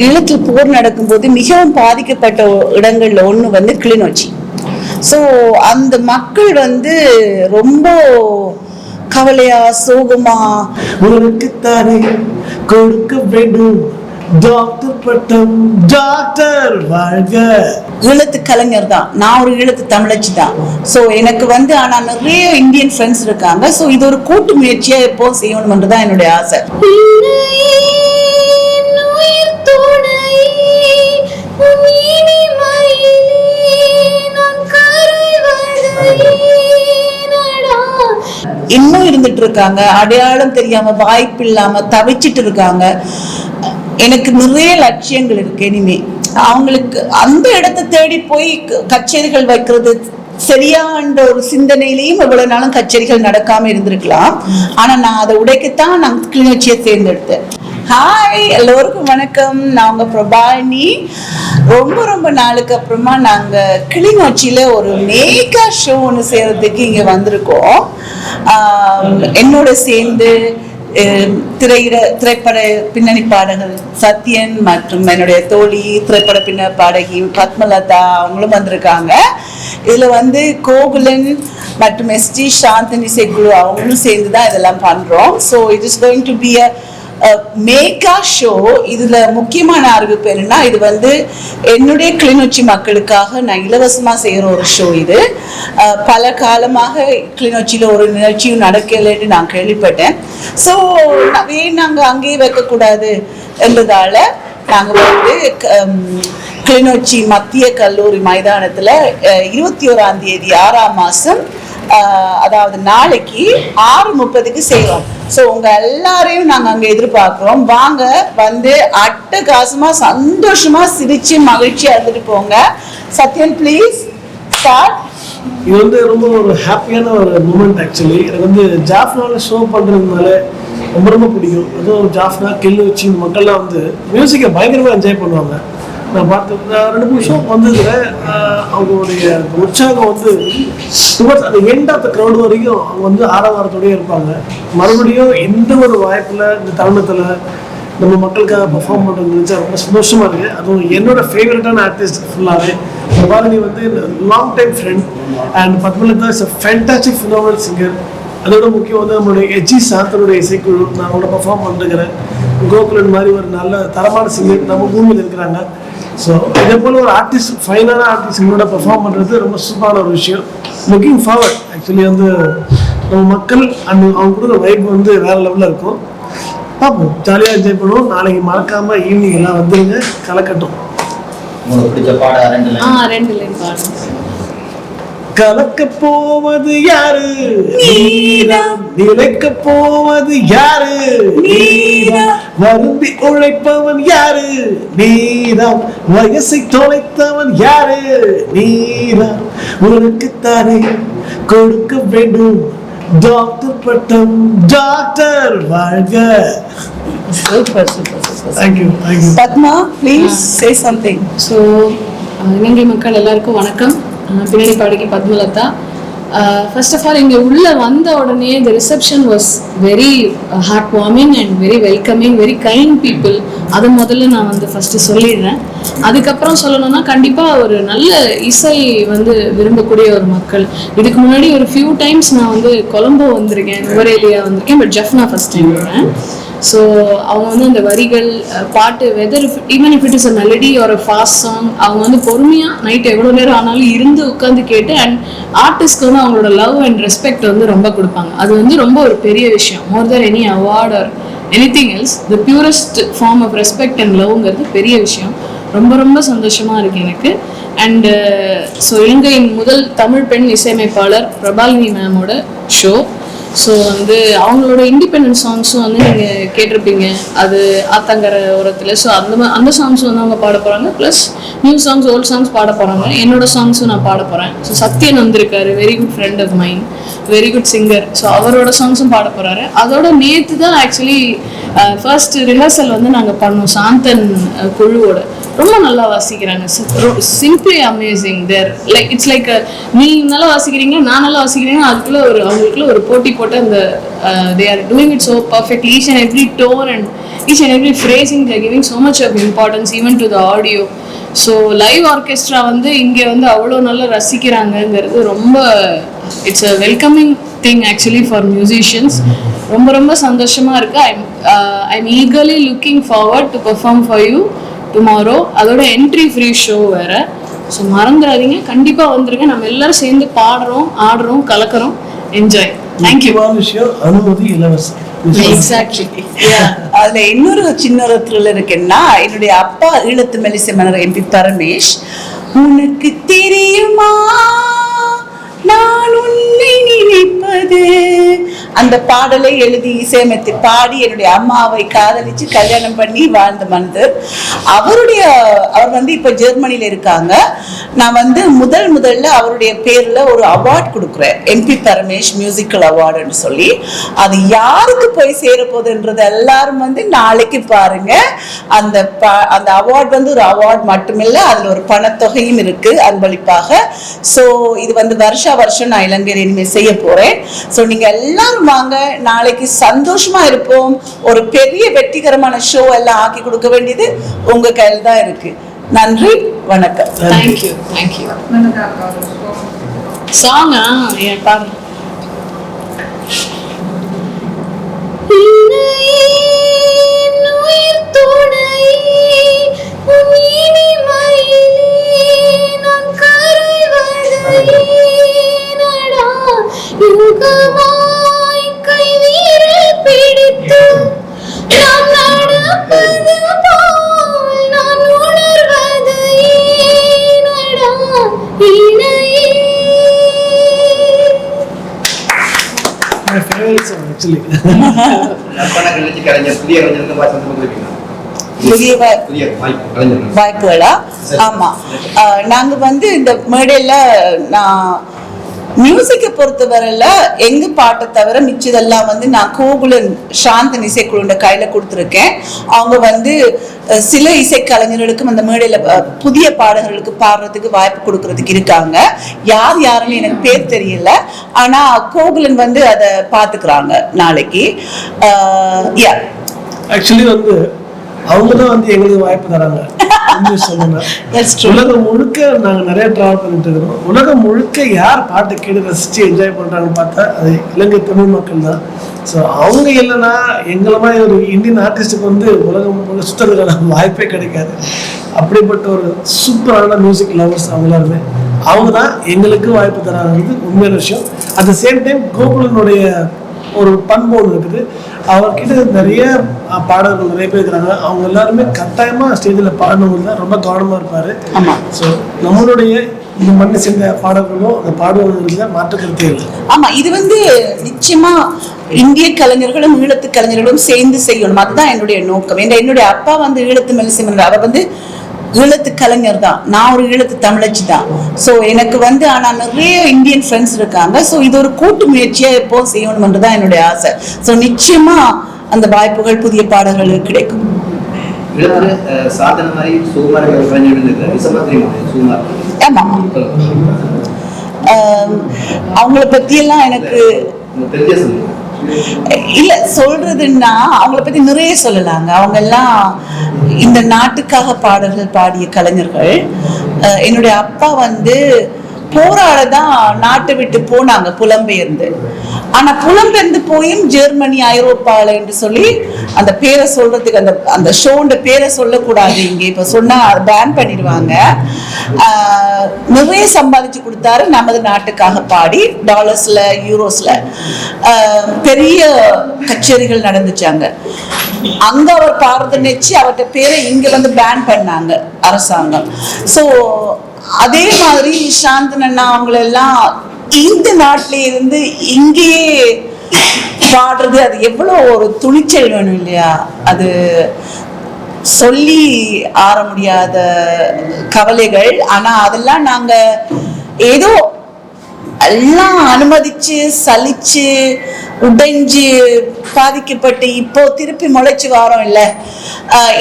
ஈழத்தில் போர் நடக்கும்போது மிகவும் பாதிக்கப்பட்ட இடங்கள்ல ஒண்ணு வந்து கிளிநொச்சி. ஸோ அந்த மக்கள் வந்து ரொம்ப கவலையா சோகமா உனக்குத்தானே கொடுக்க வேண்டும் டாக்டர் பட்டம் டாக்டர் வாழ்க. ஈழத்து கலைஞர் தான், நான் ஒரு ஈழத்து தமிழச்சி தான். ஸோ எனக்கு வந்து ஆனா நிறைய இந்தியன் ஃப்ரெண்ட்ஸ் இருக்காங்க. ஸோ இது ஒரு கூட்டு முயற்சியா எப்போ செய்யணும்ன்றதுதான் என்னுடைய ஆசை. இன்னும் இருந்துட்டு இருக்காங்க, அடையாளம் தெரியாம வாய்ப்பு இல்லாம தவிச்சிட்டு இருக்காங்க. எனக்கு நிறைய லட்சியங்கள் இருக்கு. இனிமே அவங்களுக்கு அந்த இடத்தை தேடி போய் கச்சேரிகள் வைக்கிறது சரியான்ற ஒரு சிந்தனையிலையும் இவ்வளவு நாளும் கச்சேரிகள் நடக்காம இருந்திருக்கலாம். ஆனா நான் அதை உடைக்கத்தான் நான் கிளிநொச்சியை தேர்ந்தெடுத்தேன். ஹாய், எல்லோருக்கும் வணக்கம். நான் உங்க பிரபாலினி. ரொம்ப நாளுக்கு அப்புறமா நாங்க கிளிநொச்சியில ஒரு மேகா ஷோ ஒன்று செய்யறதுக்கு இங்க வந்திருக்கோம். என்னோட சேர்ந்து திரைப்பட பின்னணி பாடகர் சத்யன் மற்றும் என்னுடைய தோழி திரைப்பட பின்னணி பாடகி பத்மலதா அவங்களும் வந்திருக்காங்க. இதுல வந்து கோகுலன் மற்றும் எஸ்ஜி சாந்தன் இசைக்குழு அவங்களும் சேர்ந்துதான் இதெல்லாம் பண்றோம். So it is going to be mega show. இதுல முக்கியமான அறிவிப்பு என்னன்னா, இது வந்து என்னுடைய கிளிநொச்சி மக்களுக்காக நான் இலவசமா செய்யற ஒரு ஷோ. இது பல காலமாக கிளிநொச்சியில ஒரு நிகழ்ச்சியும் நடக்கலைன்னு நான் கேள்விப்பட்டேன். ஸோ நாங்க அங்கேயே வைக்கக்கூடாது என்றதால நாங்க வந்து கிளிநொச்சி மத்திய கல்லூரி மைதானத்துல 21ஆம் தேதி 6ஆம் மாசம், அதாவது நாளைக்கு 6:30க்கு செய்யறோம். ஸோ உங்க எல்லாரையும் நாங்க அங்க எதிர்பார்க்கிறோம். வாங்க, வந்து அட்டகாசமா சந்தோஷமா சிரிச்சு மகிழ்ச்சியா இருந்துட்டு போங்க. Sathyan please start. இது வந்து ரொம்ப ஒரு ஹாப்பியான ஒரு மூமெண்ட். ஆக்சுவலி எனக்கு வந்து ஜாஃப்னால ஷோ பண்றதுனால ரொம்ப பிடிக்கும். அதுவும் ஜாஃப்னா கிளிநொச்சி மக்கள்லாம் வந்து மியூசிக்கை பயங்கரமாக என்ஜாய் பண்ணுவாங்க. நான் பார்த்து 2-3 ஷோ வந்ததுல அவங்களுடைய உற்சாகம் வந்து டுவர்ட்ஸ் அந்த எண்ட் ஆஃப் த க்ரௌட் வரைக்கும் அவங்க வந்து ஆரவாரத்தோடய இருப்பாங்க. மறுபடியும் எந்த ஒரு வாய்ப்பில் இந்த தருணத்தில் நம்ம மக்களுக்காக பர்ஃபார்ம் பண்ணுறது நினச்சா ரொம்ப சந்தோஷமாக இருக்குது. அதுவும் என்னோட ஃபேவரட்டான ஆர்டிஸ்ட் ஃபுல்லாகவே பாரதி வந்து long time friend and Padmalatha is a fantastic phenomenal singer. அதோட முக்கியம் வந்து நம்மளுடைய எஸ்ஜி சாந்தனுடைய இசைக்குழு நான் அவங்களோட பர்ஃபார்ம் பண்ணிருக்கிறேன். கோகுலன் மாதிரி ஒரு நல்ல தரமான சிங்கர் நம்ம பூமியில் இருக்கிறாங்க. ஸோ இதே போல் ஒரு ஆர்டிஸ்ட் ஃபைனான ஆர்டிஸ்ட் உங்களோட பெர்ஃபார்ம் பண்ணுறது ரொம்ப சூப்பரான ஒரு விஷயம். Looking forward. ஆக்சுவலி வந்து நம்ம மக்கள் அண்ட் அவங்க கொடுக்குற வைப் வந்து வேறு லெவலில் இருக்கும். பார்ப்போம், ஜாலியாக என்ஜாய் பண்ணுவோம். நாளைக்கு மறக்காமல் ஈவினிங் எல்லாம் வந்துடுங்க, கலக்கட்டும். கலக்க போவது யாரு? நீதான். நிலைக்க போவது யாரு? நீதான். வருந்தி உழைப்பவன் யாரு? நீதான். வயசை தொலைத்தவன் யாரு? நீதான். உனக்குத்தானே கொடுக்க வேண்டும் டாக்டர் பட்டம் டாக்டர் வாழ்க. Super. Thank you. Padma, please say something. So, இலங்கை மக்கள் எல்லாருக்கும் வணக்கம். பின்னணி பாடகி பத்மலதா. ஃபர்ஸ்ட் ஆஃப் ஆல் இங்கே உள்ளே வந்த உடனே த reception was very hard warming and very welcoming, very kind people. அதை முதல்ல நான் வந்து ஃபஸ்ட்டு சொல்லிடுறேன். அதுக்கப்புறம் சொல்லணும்னா கண்டிப்பாக ஒரு நல்ல இசை வந்து விரும்பக்கூடிய ஒரு மக்கள். இதுக்கு முன்னாடி ஒரு ஃபியூ டைம்ஸ் நான் வந்து கொலம்போ வந்திருக்கேன், நுவரேலியா வந்திருக்கேன், பட் ஜஃப்னா ஃபர்ஸ்ட் டைம் வரேன். ஸோ அவங்க வந்து அந்த வரிகள் பாட்டு whether even if it is a melody ஒரு ஃபாஸ்ட் சாங் அவங்க வந்து பொறுமையாக நைட் எவ்வளோ நேரம் ஆனாலும் இருந்து உட்காந்து கேட்டு அண்ட் ஆர்டிஸ்ட்க்கு வந்து அவங்களோட லவ் அண்ட் ரெஸ்பெக்ட் வந்து ரொம்ப கொடுப்பாங்க. அது வந்து ரொம்ப ஒரு பெரிய விஷயம். More than any award or anything else, the purest form of respect and லவ்ங்கிறது பெரிய விஷயம். ரொம்ப சந்தோஷமாக இருக்குது எனக்கு. அண்டு ஸோ இலங்கையின் முதல் தமிழ் பெண் இசையமைப்பாளர் பிரபாலினி மேமோட ஷோ. ஸோ வந்து அவங்களோட இண்டிபெண்டன்ட் சாங்ஸும் வந்து நீங்கள் கேட்டிருப்பீங்க, அது ஆத்தங்கர ஓரத்தில். ஸோ அந்த சாங்ஸும் வந்து அவங்க பாட போகிறாங்க. Plus new songs volt songs பாட போகிறாங்க. என்னோட சாங்ஸும் நான் பாட போகிறேன். ஸோ சத்யன் வந்திருக்காரு, very good friend of mind, very good singer. So அவரோட சாங்ஸும் பாட போகிறாரு. அதோட நேற்று தான் ஆக்சுவலி ஃபர்ஸ்ட் ரிஹர்சல் வந்து நாங்கள் பண்ணோம் சாந்தன் குழுவோட. ரொம்ப நல்லா வாசிக்கிறாங்க. Simply amazing. There like it's like நீ நல்லா வாசிக்கிறீங்க, நான் நல்லா வாசிக்கிறீங்க, அதுக்குள்ள அவங்களுக்குள்ள ஒரு போட்டி போட்டு அந்த they are doing it so perfectly. Each and every tone and each and every phrasing they are giving so much of importance even to the audio. So live orchestra வந்து இங்கே வந்து அவ்வளோ நல்லா ரசிக்கிறாங்கங்கிறது ரொம்ப it's a welcoming thing actually for musicians. ரொம்ப ரொம்ப சந்தோஷமாக இருக்குது. I'm eagerly looking forward to perform for you tomorrow. அதோட என்ட்ரி ஃப்ரீ ஷோ வேறு. ஸோ மறந்துடாதீங்க, கண்டிப்பாக வந்துருங்க. நம்ம எல்லாரும் சேர்ந்து பாடுறோம், ஆடுறோம், கலக்கிறோம். என்ஜாய். தேங்க்யூ. விஷயம் அனுமதி இலவசம். எக்ஸாக்ட்லி. அதுல இன்னொரு சின்ன த்ரில்லர் இருக்குன்னா, என்னுடைய அப்பா ஈழத்து மெல்லிசை மன்னர் MP பரமேஷ், உனக்கு தெரியுமா நான் உன்னை நினைப்பது, அந்த பாடலை எழுதி இசையமைத்து பாடி என்னுடைய அம்மாவை காதலிச்சு கல்யாணம் பண்ணி வாழ்ந்த மனிதர். அவர் வந்து இப்ப ஜெர்மனில இருக்காங்க. நான் வந்து முதல்ல அவருடைய பேர்ல ஒரு அவார்ட் கொடுக்குறேன், MP பரமேஷ் மியூசிக்கல் அவார்டுன்னு சொல்லி. அது யாருக்கு போய் சேரப்போகுதுன்றது எல்லாரும் வந்து நாளைக்கு பாருங்க. அந்த அவார்ட் வந்து ஒரு அவார்ட் மட்டுமில்ல, அதுல ஒரு பணத்தொகையும் இருக்கு அன்பளிப்பாக. ஸோ இது வந்து வருஷம் நான் இலங்கையில் இனிமே செய்ய போறேன். ஸோ நீங்க எல்லாரும் வாங்க, நாளைக்கு சந்தோஷமா இருப்போம். ஒரு பெரிய வெற்றிகரமான ஷோ எல்லாம் ஆக்கி கொடுக்க வேண்டியது உங்க கையில் தான் இருக்கு. நன்றி, வணக்கம். தேங்க்யூ. சாங்கா என் பாரு. வாய்ப்புகளா? ஆமா, நாங்க வந்து இந்த மேடையில மியூசிக்கை பொறுத்தவரையில எங்க பாட்டை தவிர மிச்சதெல்லாம் வந்து நான் கோகுலன் சாந்தன் இசைக்குழுண்ட கையில கொடுத்துருக்கேன். அவங்க வந்து சில இசைக்கலைஞர்களுக்கும் அந்த மேடையில புதிய பாடகர்களுக்கு பாடுறதுக்கு வாய்ப்பு கொடுக்கறதுக்கு இருக்காங்க. யாருன்னு எனக்கு பேர் தெரியல, ஆனா கோகுலன் வந்து அதை பாத்துக்கிறாங்க நாளைக்கு. ஆக்சுவலி வந்து அவங்க தான் வந்து எங்களுக்கு வாய்ப்பு தராங்க. உலகம் முழுக்க நாங்க நிறைய டிராவல் பண்ணிட்டு இருக்கோம். உலகம் முழுக்க யார் பாட்டை கேட்டு ரசிச்சு என்ஜாய் பண்றாங்கன்னு பார்த்தா அது இலங்கை தமிழ் மக்கள் தான். ஸோ அவங்க இல்லைன்னா எங்களை மாதிரி ஒரு இந்தியன் ஆர்டிஸ்டுக்கு வந்து உலகம் சுற்றுறதுக்கான வாய்ப்பே கிடைக்காது. அப்படிப்பட்ட ஒரு சூப்பரான மியூசிக் லவர்ஸ் அவங்க எல்லாருமே. அவங்க தான் எங்களுக்கு வாய்ப்பு தராங்கிறது உண்மையான விஷயம். அட் த சேம் டைம் கோகுலனுடைய ஒரு பண்பு ஒன்று இருக்குது. அவர்கிட்ட நிறைய பாடல்கள் நிறைய பேர் இருக்கிறாங்க. அவங்க எல்லாருமே கட்டாயமா ஸ்டேஜில் பாடினவங்க தான் ரொம்ப கவனமா இருப்பாரு. ஸோ நம்மளுடைய இந்த மண்ணை சேர்ந்த பாடல்களும் அந்த பாடுவதற்கு மாற்று கருத்தே இல்லை. ஆமா, இது வந்து நிச்சயமா இந்திய கலைஞர்களும் ஈழத்து கலைஞர்களும் சேர்ந்து செய்யணும். அதுதான் என்னுடைய நோக்கம். என்னுடைய அப்பா வந்து ஈழத்து மெல்லிசை மன்னர். அவர் வந்து ஈழத்து கலைஞர் தான், நான் ஒரு ஈழத்து தமிழச்சி தான். ஸோ எனக்கு வந்து ஆனால் நிறைய இந்தியன் ஃப்ரெண்ட்ஸ் இருக்காங்க. ஸோ இது ஒரு கூட்டு முயற்சியாக எப்போ செய்யணும்ன்றதான் என்னுடைய ஆசை. ஸோ நிச்சயமா அந்த வாய்ப்புகள் புதிய பாடல்களுக்கு கிடைக்கும். ஆமா, அவங்கள பத்தியெல்லாம் எனக்கு இல்ல சொல்றதுன்னா, அவங்கள பத்தி நிறைய சொல்லலாங்க. அவங்க எல்லாம் இந்த நாட்டுக்காக பாடல்கள் பாடிய கலைஞர்கள். என்னுடைய அப்பா வந்து போராடதான் நாட்டை விட்டு போனாங்க, புலம்பெயர்ந்து. ஆனா புலம்பெயர்ந்து போயும் ஜெர்மனி, ஐரோப்பால என்று சொல்லி அந்த பேரை சொல்றதுக்கு, அந்த ஷோண்ட பேரை சொல்லக்கூடாது இங்க, இப்ப சொன்னா பேன் பண்ணிடுவாங்க. நிறைய சம்பாதிச்சு கொடுத்தாரு நமது நாட்டுக்காக பாடி. டாலர்ஸ்ல, யூரோஸ்ல பெரிய கச்சேரிகள் நடந்துச்சாங்க. அங்க அவர் பாடுறத நினைச்சு அவர்கிட்ட பேரை இங்க வந்து பேன் பண்ணாங்க அரசாங்கம். ஸோ அதே மாதிரி சாந்தன் அண்ணா அவங்களெல்லாம் இந்த நாட்டில இருந்து இங்கேயே பாடுறது, அது எவ்வளவு ஒரு துணிச்சல் வேணும் இல்லையா? அது சொல்லி ஆற முடியாத கவலைகள். ஆனா அதெல்லாம் நாங்க ஏதோ எல்லாம் அனுமதிச்சு சலிச்சு உடைஞ்சு பாதிக்கப்பட்டு இப்போ திருப்பி முளைச்சு வாரோம் இல்லை.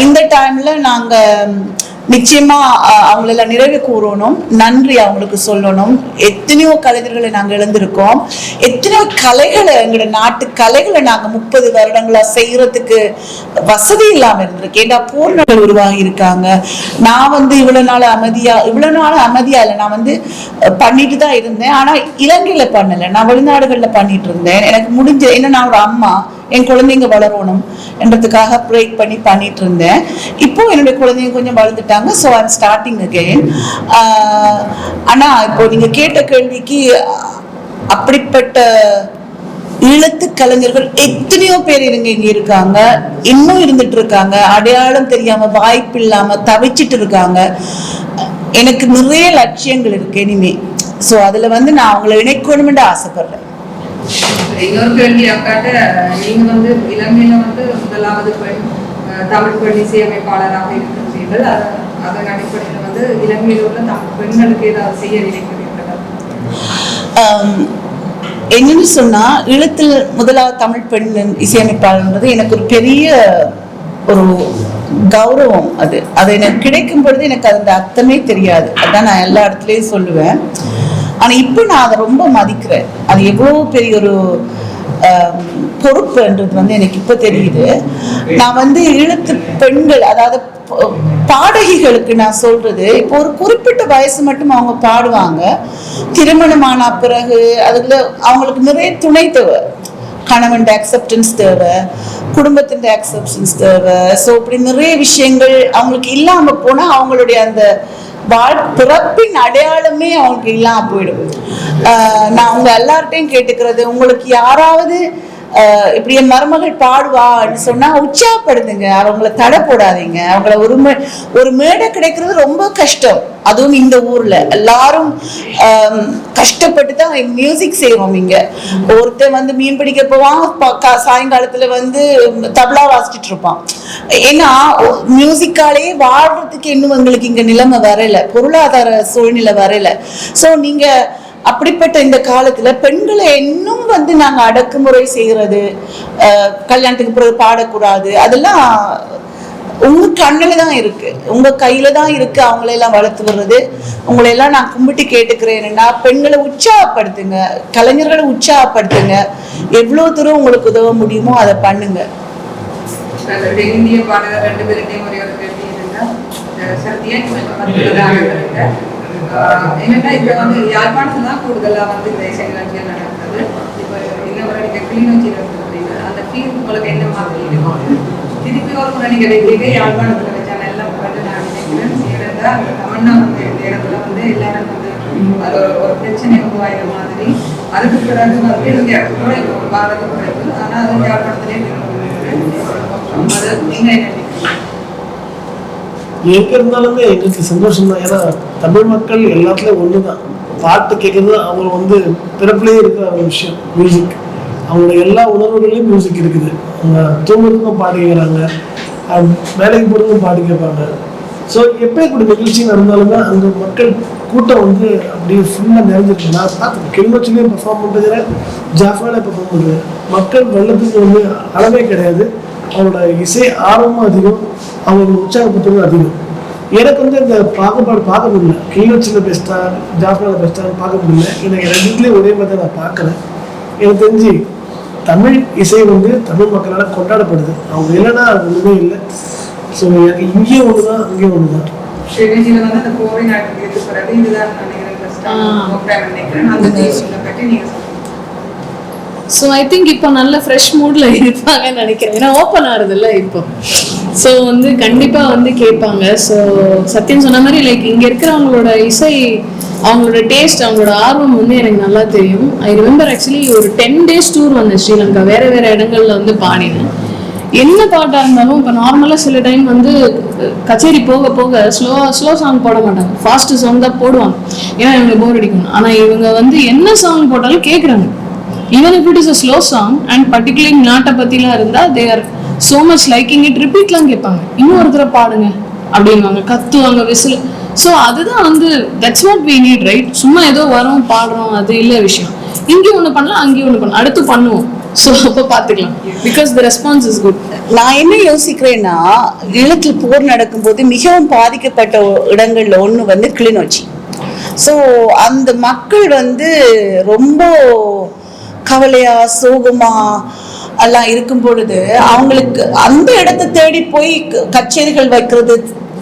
இந்த டைம்ல நாங்க நிச்சயமா அவங்களெல்லாம் நிறைவு கூறணும், நன்றி அவங்களுக்கு சொல்லணும். எத்தனையோ கலைஞர்களை நாங்கள் இழந்திருக்கோம், எத்தனையோ கலைகளை, எங்களோட நாட்டு கலைகளை நாங்கள் 30 வருடங்களா செய்யறதுக்கு வசதி இல்லாம இருந்திருக்கு. ஏன்னா பூர்ணர்கள் உருவாகி இருக்காங்க. நான் இவ்வளவு நாள் அமைதியா இல்லை, நான் பண்ணிட்டு தான் இருந்தேன். ஆனா இலங்கையில பண்ணல, நான் வெளிநாடுகள்ல பண்ணிட்டு இருந்தேன். எனக்கு முடிஞ்ச என்ன, நான் ஒரு அம்மா, என் குழந்தைங்க வளரணும் என்றதுக்காக ப்ரேக் பண்ணிட்டு இருந்தேன். இப்போ என்னுடைய குழந்தைங்க கொஞ்சம் வளர்ந்துட்டாங்க. So I'm starting again. ஆனா இப்போ நீங்க கேட்ட கேள்விக்கு, அப்படிப்பட்ட ஈழத்து கலைஞர்கள் எத்தனையோ பேர் இங்க இருக்காங்க, இன்னும் இருந்துட்டு இருக்காங்க. அடையாளம் தெரியாம, வாய்ப்பு இல்லாம தவிச்சிட்டு இருக்காங்க. எனக்கு நிறைய லட்சியங்கள் இருக்கு இனிமே. ஸோ அதுல நான் அவங்களை இணைக்கணும்னு ஆசைப்படுறேன். இன்னொரு கேள்வி அக்காட்ட, நீங்க இலங்கையில முதலாவது பெண் தமிழ் பெண் இசையமைப்பாளராக இருக்கிறீர்கள். அதன் அடிப்படையில் இலங்கையில் உள்ள தமிழ் பெண்களுக்கு ஏதாவது செய்ய நினைக்கிறீர்களா? என்னன்னு சொன்னா, ஈழத்தில் முதலாவது தமிழ் பெண் இசையமைப்பாளர்ன்றது எனக்கு ஒரு பெரிய ஒரு கௌரவம். அது எனக்கு கிடைக்கும் பொழுது எனக்கு அதோட அர்த்தமே தெரியாது. அதான் நான் எல்லா இடத்துலயும் சொல்லுவேன். ஆனா இப்ப நான் அதை ரொம்ப மதிக்கிறேன். அது எவ்வளவு பெரிய ஒரு பொறுப்புன்றது எனக்கு இப்ப தெரியுது. நான் ஈழத்து பெண்கள், அதாவது பாடகிகளுக்கு நான் சொல்றது, இப்போ ஒரு குறிப்பிட்ட வயசு மட்டும் அவங்க பாடுவாங்க. திருமணமான பிறகு அதுல அவங்களுக்கு நிறைய துணை தேவை. கணவன் அக்செப்டன்ஸ் தேவை, குடும்பத்தின் அக்செப்டன்ஸ் தேவை. ஸோ இப்படி நிறைய விஷயங்கள் அவங்களுக்கு இல்லாம போனா அவங்களுடைய அந்த பிறப்பின் அடையாளமே அவங்களுக்கு இல்லாம போயிடும். நான் உங்க எல்லார்ட்டையும் கேட்டுக்கிறது, உங்களுக்கு யாராவது இப்படி என் மருமகள் பாடுவான்னு சொன்னா உற்சாகப்படுத்துங்க, அவங்கள தடை போடாதீங்க. அவங்கள ஒரு மேடை கிடைக்கிறது ரொம்ப கஷ்டம். அதுவும் இந்த ஊர்ல எல்லாரும் கஷ்டப்பட்டு தான் மியூசிக் செய்வோம். இங்க ஒருத்தன் மீன் பிடிக்க போவான், சாயங்காலத்துல தபலா வாசிச்சுட்டு இருப்பான். ஏன்னா மியூசிக்காலேயே வாழ்றதுக்கு இன்னும் எங்களுக்கு இங்க நிலைமை வரல, பொருளாதார சூழ்நிலை வரல. ஸோ நீங்க அப்படிப்பட்ட இந்த காலத்துல பெண்களை இன்னும் நாங்க அடக்குமுறை செய்யறது, கல்யாணத்துக்கு பிறகு பாடக்கூடாது, அதெல்லாம் உங்க கண்ணுல தான் இருக்கு, உங்க கையில தான் இருக்கு. அவங்களையெல்லாம் வளர்த்து வர்றது. உங்களையெல்லாம் நான் கும்பிட்டு கேட்டுக்கிறேன்னா, பெண்களை உற்சாகப்படுத்துங்க, கலைஞர்களை உற்சாகப்படுத்துங்க. எவ்வளவு தூரம் உங்களுக்கு உதவ முடியுமோ அதை பண்ணுங்க. இந்திய பாடகர் 2 பேருடையும் ஒரே ஒரு கேள்வி இருந்தா, என்னன்னா இப்ப யாழ்ப்பாணத்துல தான் கூடுதலா இந்த இசை நிகழ்ச்சிகள் நடக்கிறது. இப்ப இன்னொரு நீங்க கிளிநொச்சியில இருக்கிறீங்க, அந்த ஃபீல் உங்களுக்கு என்ன மாதிரி இருக்கும்? திருப்பி ஒரு முறை நீங்க வெற்றிக்கு யாழ்ப்பாணத்துல வச்சா நல்லா நான் நினைக்கிறேன். ஏன்னா அந்த தமிழ்நா இந்த இடத்துல எல்லாரும் அது ஒரு பிரச்சனை உருவாயிர மாதிரி. அதுக்கு பிறகு இங்க பாரத குறைவு, ஆனா அது யாழ்ப்பாணத்திலே அது நீங்க என்ன எங்க இருந்தாலுமே எங்களுக்கு சந்தோஷம் தான். ஏன்னா தமிழ் மக்கள் எல்லாத்துலயும் ஒண்ணுதான். பாட்டு கேட்கறது அவங்க பிறப்புலேயே இருக்கிற ஒரு விஷயம். மியூசிக் அவங்களோட எல்லா உணர்வுகள்லையும் மியூசிக் இருக்குது. அவங்க தூங்குறதுக்கும் பாடி கேட்குறாங்க, வேலைக்கு போகிறதுக்கும் பாடி கேட்பாங்க. ஸோ எப்போ இப்படி நிகழ்ச்சி நடந்தாலுமே அங்கே மக்கள் கூட்டம் அப்படியே ஃபுல்லாக நிறைஞ்சிருக்கு. நான் பார்த்து கிளிநொச்சிலையும் பெர்ஃபார்ம் பண்ணுறதுல, ஜாஃப்னாலே பெர்ஃபார்ம் பண்ணுறது. மக்கள் வெள்ளத்துக்கு அளவே கிடையாது. அவங்களோட இசை ஆர்வமும் அதிகம், அவங்களோட உற்சாகப்பட்டதும் அதிகம். எனக்கு இந்த பாகுபாடு பார்க்க முடியல. கிளிநொச்சியில் பெஸ்ட்டா ஜாஃப்னால பெஸ்ட்டான்னு பார்க்க முடியல. எனக்கு ரெண்டுலேயும் ஒரே மாதிரி தான் நான் பார்க்குறேன். எனக்கு தெரிஞ்சு தமிழ் இசை தமிழ் மக்களால் கொண்டாடப்படுது. அவங்க இல்லைன்னா அது ஒன்றுமே இல்லை. ஸோ எனக்கு இங்கேயும் ஒன்று தான், அங்கேயும் ஒன்று தான். ஸோ ஐ திங்க் இப்போ நல்ல ஃப்ரெஷ் மூட்ல இருப்பாங்கன்னு நினைக்கிறேன். ஏன்னா ஓப்பன் ஆகுதுல்ல இப்போ. ஸோ கண்டிப்பாக கேட்பாங்க. ஸோ சத்யன் சொன்ன மாதிரி லைக் இங்கே இருக்கிறவங்களோட இசை, அவங்களோட டேஸ்ட், அவங்களோட ஆர்வம் எனக்கு நல்லா தெரியும். ஐ ரிமெம்பர் ஆக்சுவலி ஒரு 10 days டூர் வந்தேன் ஸ்ரீலங்கா. வேற வேற இடங்கள்ல பாடினேன். என்ன பாட்டாக இருந்தாலும் இப்போ நார்மலாக சில டைம் கச்சேரி போக போக ஸ்லோ சாங் போட மாட்டாங்க, ஃபாஸ்ட் சாங் தான் போடுவாங்க. ஏன்னா இவங்க போர் அடிக்கணும். ஆனால் இவங்க என்ன சாங் போட்டாலும் கேட்குறாங்க. Even if it is a slow song and particularly நாட்டை பற்றிலாம் இருந்தால் they are so much liking it, ரிப்பீட்லாம் கேட்பாங்க. இன்னொருத்தர பாடுங்க அப்படின்வாங்க, கத்துவாங்க, விசில். ஸோ அதுதான் that's what we need, right? சும்மா ஏதோ வரோம் பாடுறோம் அது இல்லை விஷயம். இங்கே ஒன்று பண்ணலாம் அங்கேயும் ஒன்று பண்ணலாம், அடுத்து பண்ணுவோம். ஸோ அப்போ பார்த்துக்கலாம், because the response is good. நான் என்ன யோசிக்கிறேன்னா, ஈழத்தில் போர் நடக்கும்போது மிகவும் பாதிக்கப்பட்ட இடங்கள்ல ஒன்று வந்து கிளிநொச்சி. ஸோ அந்த மக்கள் வந்து ரொம்ப கவலையா சோகமா எல்லாம் இருக்கும் பொழுது அவங்களுக்கு அந்த இடத்தை தேடி போய் கச்சேரிகள் வைக்கிறது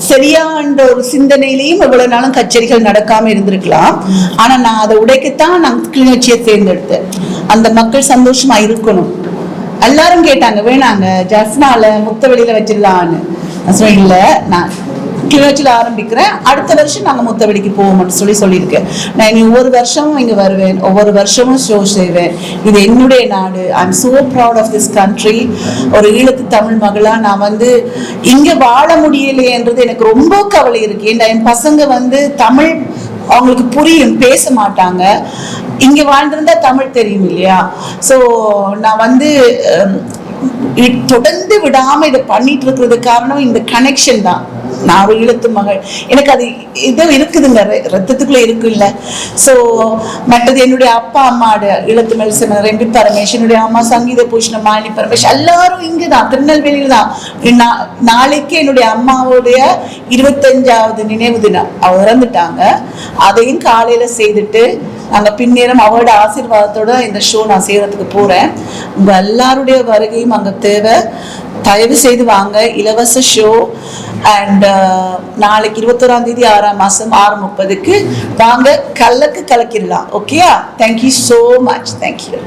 சரியான்ற ஒரு சிந்தனையிலையும் இவ்வளவு நாளும் கச்சேரிகள் நடக்காம இருந்திருக்கலாம். ஆனா நான் அதை உடைக்கத்தான் நான் கிளிநொச்சியை தேர்ந்தெடுத்தேன். அந்த மக்கள் சந்தோஷமா இருக்கணும். எல்லாரும் கேட்டாங்க, வேணாங்க ஜஃப்னால முத்தவெளியில வச்சிடலான்னு. நான் சொன்னேன், இல்லை நான் கிளிநொச்சியில் ஆரம்பிக்கிறேன், அடுத்த வருஷம் நாங்கள் முத்தவெளிக்கு போவோம்னு சொல்லியிருக்கேன். நான் இனி ஒவ்வொரு வருஷமும் இங்கே வருவேன், ஒவ்வொரு வருஷமும் ஷோ செய்வேன். இது என்னுடைய நாடு. I am so proud of this country. ஒரு ஈழத்து தமிழ் மகளா நான் வந்து இங்கே வாழ முடியலையேன்றது எனக்கு ரொம்ப கவலை இருக்கு. ஏன்னா என் பசங்க வந்து தமிழ் அவங்களுக்கு புரியும், பேச மாட்டாங்க. இங்கே வாழ்ந்திருந்தா தமிழ் தெரியும் இல்லையா? ஸோ நான் வந்து தொடர்ந்து விடாம இதை பண்ணிட்டு இருக்கிறது காரணம் இந்த கனெக்ஷன் தான். நான் ஒரு ஈழத்து மகள், எனக்கு அது இது இருக்குதுங்க, ரத்தத்துக்குள்ள இருக்கு இல்ல. ஸோ மற்றது என்னுடைய அப்பா அம்மாவோட ஈழத்து மெல்சமன் ரெம்பி பரமேஷ், என்னுடைய அம்மா சங்கீத பூஷணம் மாலினி பரமேஷ், எல்லாரும் இங்குதான் திருநெல்வேலியில தான். நாளைக்கு என்னுடைய அம்மாவுடைய 25வது நினைவு தினம், அவ இறந்துட்டாங்க. அதையும் காலையில செய்துட்டு நாங்கள் பின்னேறம் அவரோட ஆசீர்வாதத்தோட இந்த ஷோ நான் செய்யறதுக்கு போறேன். உங்க எல்லாருடைய வருகையும் அங்க தேவை. தயவு செய்து வாங்க, இலவச ஷோ. அண்ட் நாளைக்கு 21ஆம் தேதி 6ஆம் மாசம் 6:30க்கு வாங்க, கலக்கிடலாம். ஓகேயா? Thank you so much. தேங்க்யூ.